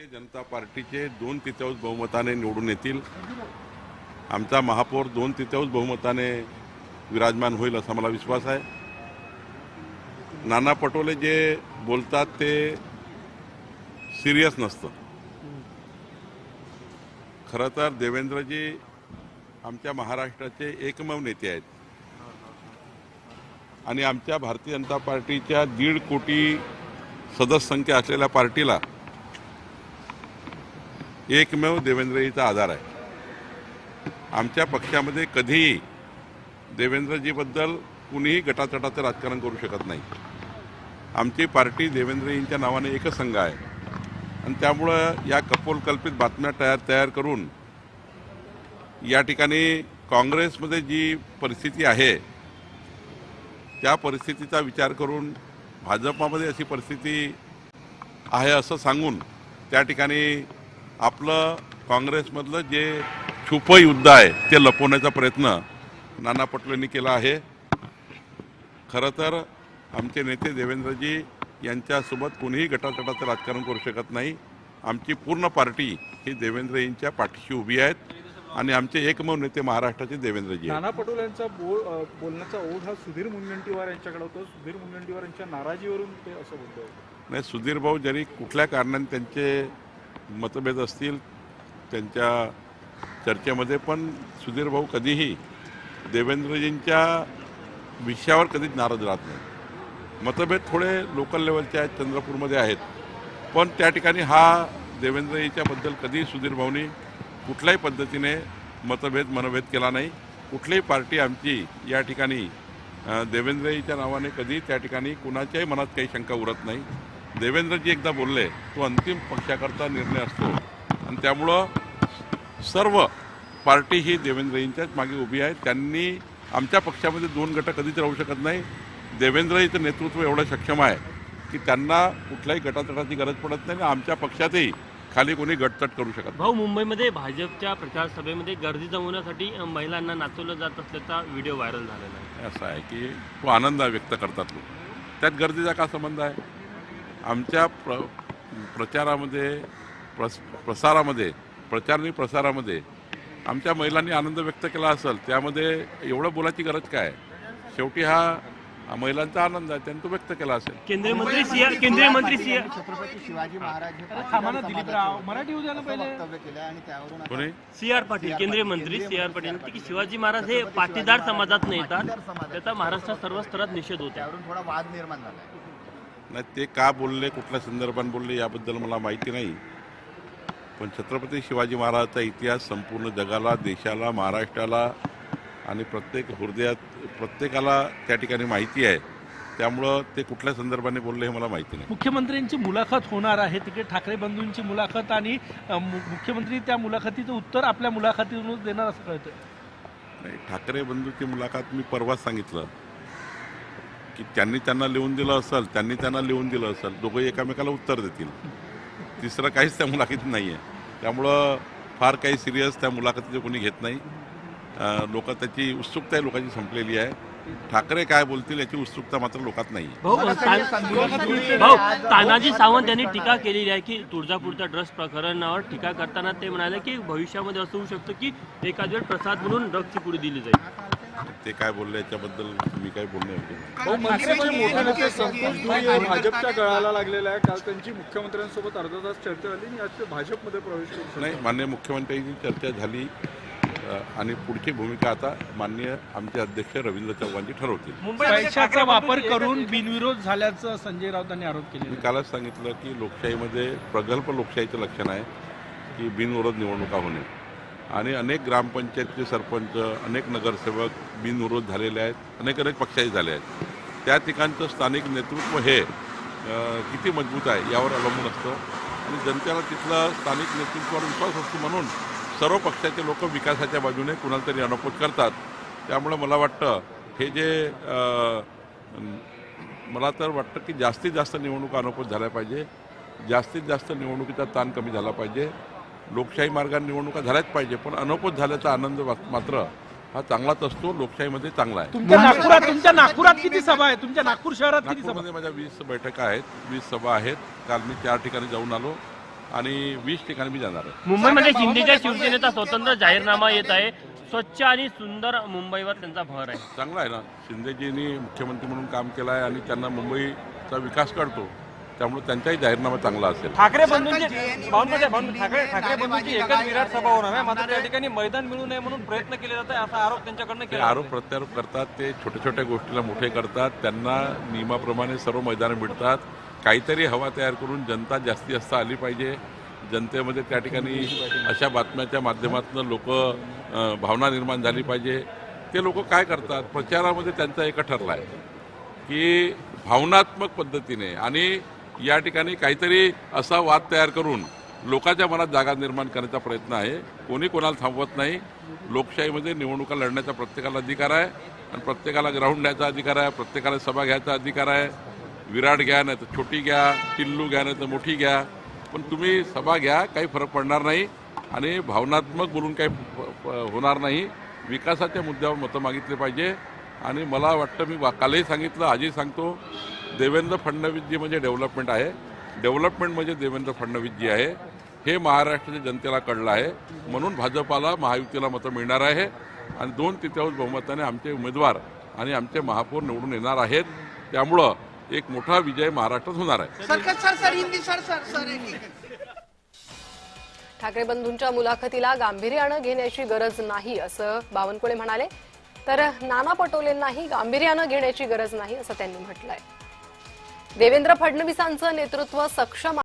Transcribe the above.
भारतीय जनता पार्टीचे 2/3 बहुमताने निवडून येतील। आमचा महापौर 2/3 बहुमताने विराजमान होईल असा मला विश्वास आहे। नाना पटोले जे बोलतात ते सिरियस नसतं। खरं तर देवेंद्रजी आमच्या महाराष्ट्राचे एकमेव नेते आहेत आणि आमच्या भारतीय जनता पार्टीच्या 1.5 कोटी सदस्य संख्या असलेल्या पार्टीला एकमेव देवेंद्रजीचा आधार आहे। आमच्या पक्षामध्ये कधीही देवेंद्रजीबद्दल कुणीही गटातटाचं राजकारण करू शकत नाही। आमची पार्टी देवेंद्रजींच्या नावाने एकच संघ आहे आणि त्यामुळं या कपोलकल्पित बातम्या तयार करून या ठिकाणी काँग्रेसमध्ये जी परिस्थिती आहे त्या परिस्थितीचा विचार करून भाजपामध्ये अशी परिस्थिती आहे असं सांगून त्या ठिकाणी आपलं काँग्रेसमधलं जे छुपं युद्ध आहे ते लपवण्याचा प्रयत्न नाना पटोलेंनी केला आहे। खरं तर आमचे नेते देवेंद्रजी यांच्यासोबत कोणीही गटातटाचं राजकारण करू शकत नाही। आमची पूर्ण पार्टी ही देवेंद्रजींच्या पाठीशी उभी आहेत आणि आमचे एकमेव नेते महाराष्ट्राचे देवेंद्रजी आहेत। नाना पटोले यांचा बोलण्याचा ओढ हा सुधीर मुनगंटीवार यांच्याकडे होतो। सुधीर मुनगंटीवार यांच्या नाराजीवरून ते असं बोलतोय। नाही, सुधीर भाऊ जरी कुठल्या कारणाने त्यांचे मतभेद असतील त्यांच्या चर्चेमध्ये, पण सुधीर भाऊ कधीही देवेंद्रजींच्या विषयावर कधीच नाराज राहत नाही। मतभेद थोडे लोकल लेवलचे आहेत, चंद्रपूरमध्ये आहेत, पण त्या ठिकाणी हा देवेंद्रजीच्याबद्दल कधीही सुधीर भाऊनी कुठल्याही पद्धतीने मनभेद केला नाही। कुठलीही पार्टी आमची या ठिकाणी देवेंद्रजीच्या नावाने कधी त्या ठिकाणी कुणाच्याही मनात काही शंका उरत नाही। देवेंद्रजी एकदा बोलले तो अंतिम पक्षाकरता निर्णय असतो आणि त्यामुळं सर्व पार्टी ही देवेंद्रजींच्याच मागे उभी आहे। त्यांनी आमच्या पक्षामध्ये 2 गट कधीच राहू शकत नाही। देवेंद्रजीचं नेतृत्व एवढं सक्षम आहे की त्यांना कुठल्याही गटातटाची गरज पडत नाही आणि आमच्या पक्षातही खाली कोणी गटतट करू शकत नाही। भाऊ, मुंबईमध्ये भाजपच्या प्रचार सभेमध्ये गर्दी जमवण्यासाठी महिलांना नाचवलं जात असल्याचा व्हिडिओ व्हायरल झालेला आहे। असं आहे की तो आनंद व्यक्त करतात लोक, त्यात गर्दीचा का संबंध आहे? आमच्या प्रचारामध्ये प्रसारामध्ये प्रचार आणि प्रसारामध्ये आमच्या महिलांनी आनंद व्यक्त केला असेल, त्यामध्ये एवढं बोलायची गरज काय? शेवटी हा महिलांचा आनंद आहे, त्यांनी तो व्यक्त केला असेल। केंद्रीय मंत्री छत्रपती शिवाजी महाराज मराठी उद्याला पहिले कोणी CR पाटील, केंद्रीय मंत्री CR पाटील म्हणते की शिवाजी महाराज हे पाटीदार समाजात नाही येतात, त्याचा महाराष्ट्रात सर्व स्तरात निषेध होता। त्यावरून थोडा वाद निर्माण झाला। नाही, ते का बोलले, कुठल्या संदर्भात बोलले याबद्दल मला माहिती नाही, पण छत्रपती शिवाजी महाराजांचा इतिहास संपूर्ण जगाला, देशाला, महाराष्ट्राला आणि प्रत्येक हृदयात प्रत्येकाला त्या ठिकाणी माहिती आहे। त्यामुळं ते कुठल्या संदर्भाने बोलले हे मला माहिती नाही। मुख्यमंत्र्यांची मुलाखत होणार आहे, तिकडे ठाकरे बंधूंची मुलाखत आणि मुख्यमंत्री त्या मुलाखतीचं उत्तर आपल्या मुलाखतीतूनच देणार असं कळतं। नाही, ठाकरे बंधूची मुलाखत मी परवाच सांगितलं की त्यांना लिहून दिलं असेल, त्यांनी त्यांना लिहून दिलं असेल, दोघंही एकामेकाला उत्तर देतील। तिसरं काहीच त्या मुलाखतीत नाही आहे, त्यामुळं फार काही सिरियस त्या मुलाखतीचं कोणी घेत नाही। त्याची उत्सुकता लोकांची संपलेली आहे। ठाकरे काय बोलतील याची उत्सुकता मात्र लोकात नाही आहे। भाऊ, तानाजी सावंत यांनी टीका केलेली आहे की तुळजापूरच्या ड्रग्स प्रकरणावर टीका करताना ते म्हणाले की भविष्यामध्ये असं होऊ शकतं की एखाद वेळ प्रसाद म्हणून ड्रग्सची पुढे दिली जाईल। ते काय बोलले याच्याबद्दल मी काय बोलणे भाऊ, मनसेचे मोठे नेते संतोष धुळे भाजपच्या गळाला लागलेला आहे। काल त्यांची मुख्यमंत्र्यांसोबत अर्धा तास चर्चा झाली आणि आज ते भाजपमध्ये प्रवेश केला। नाही, माननीय मुख्यमंत्र्यांची चर्चा झाली आणि पुढची भूमिका आता माननीय आमचे अध्यक्ष रवींद्र चव्हाणजी ठरवतील। पैशाचा वापर करून बिनविरोध झाल्याचं संजय राऊतांनी आरोप केले। मी कालच सांगितलं की लोकशाहीमध्ये प्रगल्भ लोकशाहीचं लक्षण आहे की बिनविरोध निवडणुका होणे आणि अनेक ग्रामपंचायतचे सरपंच, अनेक नगरसेवक बिनविरोध झालेले आहेत, अनेक पक्षाचे झाले आहेत। त्या ठिकाणचं स्थानिक नेतृत्व हे किती मजबूत आहे यावर अवलंबून असतं आणि जनतेला तिथलं स्थानिक नेतृत्वावर विश्वास असतो, म्हणून सर्व पक्षाचे लोक विकासाच्या बाजूने कुणाला तरी अनपोज करतात। त्यामुळे मला वाटतं हे जे मला तर वाटतं की जास्तीत जास्त निवडणुका अनपोज झाल्या पाहिजे, जास्तीत जास्त निवडणुकीचा ताण कमी झाला पाहिजे, लोकशाही मार्गाने निवडणुका झाल्याच पाहिजे, पण अनपोज झाल्याचा आनंद मात्र हा चांगलाच असतो, लोकशाहीमध्ये चांगला आहे। तुमच्या नागपुरात किती सभा आहे? तुमच्या नागपूर शहरात किती सभा? नागपूरमध्ये माझ्या 20 बैठका आहेत, 20 सभा आहेत। काल मी 4 ठिकाणी जाऊन आलो आणि 20 ठिकाणी मी जाणार आहे. मुंबईमध्ये शिंदेच्या शिवसेनेचा स्वतंत्र जाहीरनामा येत आहे. स्वच्छ आणि सुंदर मुंबईवर त्यांचा भर आहे. चांगलं आहे ना, शिंदेजींनी मुख्यमंत्री म्हणून काम केलं आहे आणि त्यांना मुंबईचा विकास कळतो, त्यामुळे त्यांचाही जाहीरनामा चांगला असेल. ठाकरे बंधूंची ठाकरे बंधूंची एकच विराट सभा होणार आहे, मात्र त्या ठिकाणी मैदान मिळू नये म्हणून प्रयत्न केले जात आहे, असा आरोप त्यांच्याकडनं ते केला आरोप प्रत्यारोप करतात, ते छोट्या छोट्या गोष्टीला मोठे करतात. त्यांना नियमाप्रमाणे सर्व मैदानं मिळतात. काहीतरी हवा तयार करून जनता जास्तीत जास्त आली पाहिजे. जनतेमध्ये त्या ठिकाणी अशा बातम्याच्या माध्यमातून लोक भावना निर्माण झाली पाहिजे. ते लोक काय करतात, प्रचारामध्ये त्यांचा एक ठरला आहे की भावनात्मक पद्धतीने आणि या ठिकाणी काहीतरी असा वाद तयार करून लोकांच्या मनात जागा निर्माण करण्याचा प्रयत्न आहे. कोणी कोणाला थांबवत नाही. लोकशाहीमध्ये निवडणुका लढण्याचा प्रत्येकाला अधिकार आहे आणि प्रत्येकाला ग्राउंड घ्यायचा अधिकार आहे, प्रत्येकाला सभा घ्यायचा अधिकार आहे. विराट घ्या नाही तर छोटी घ्या, टिल्लू घ्या नाही तर मोठी घ्या, पण तुम्ही सभा घ्या, काही फरक पडणार नाही आणि भावनात्मक बोलून काही होणार नाही. विकासाच्या मुद्द्यावर मतं मागितले पाहिजे आणि मला वाटतं, मी कालही सांगितलं, आजही सांगतो, देवेंद्र फडणवीसजी म्हणजे डेव्हलपमेंट आहे. डेव्हलपमेंट म्हणजे देवेंद्र फडणवीसजी आहे. हे महाराष्ट्राच्या जनतेला कळलं आहे. म्हणून भाजपाला महायुतीला मतं मिळणार आहे आणि 2/3 बहुमताने आमचे उमेदवार आणि आमचे महापौर निवडून येणार आहेत. त्यामुळं एक मोठा विजय महाराष्ट्रात होणार आहे. ठाकरे बंधूंच्या मुलाखतीला गांभीर्यानं घेण्याची गरज नाही असं बावनकुळे म्हणाले, तर नाना पटोलेंनाही गांभीर्यानं घेण्याची गरज नाही असं त्यांनी म्हटलंय. देवेंद्र फडणवीसांचं नेतृत्व सक्षम